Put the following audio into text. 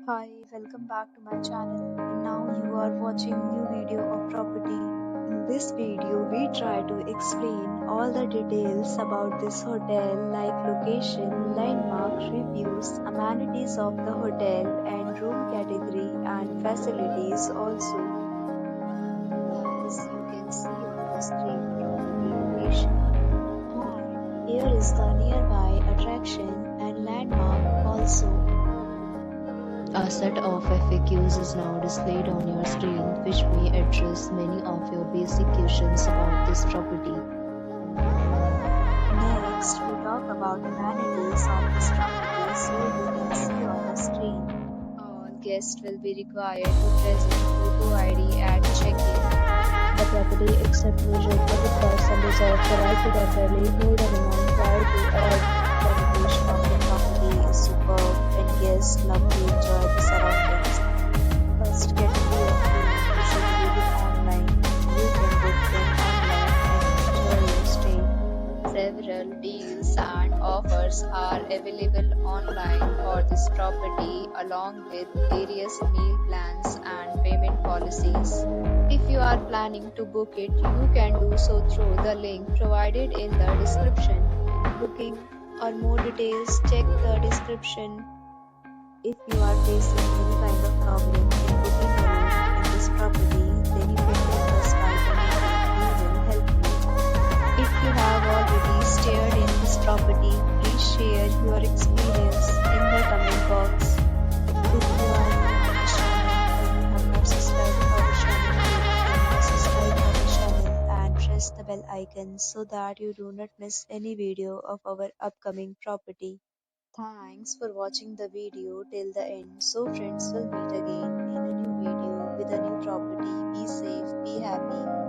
Hi, welcome back to my channel. And now you are watching new video of property. In this video, we try to explain all the details about this hotel like location, landmark, reviews, amenities of the hotel and room category and facilities also. As you can see on the screen property location. And here is the nearby attraction and landmark also. A set of FAQs is now displayed on your screen, which may address many of your basic questions about this property. Next, we talk about amenities of this property so you can see on the screen. All guests will be required to present photo ID at check-in. The property accepts major credit cards and reserves the right to temporarily hold an amount prior to arrival. The location of the property is superb and guests love to enjoy the surroundings. First, get clear to visit it online. You can book them online and enjoy your stay. Several deals and offers are available online for this property along with various meal plans and payment policies. If you are planning to book it, you can do so through the link provided in the description. Booking or more details, check the description. If you are facing any kind of problem in booking a room in this property, then you can take us by the link. We will help you. If you have already stayed in this property, please share your experience in the comment box. If you are new on this channel or you have not subscribed to our channel yet, then subscribe our channel and press the bell icon so that you do not miss any video of our upcoming property. Thanks for watching the video till the end. So friends, will meet again in a new video with a new property. Be safe, be happy.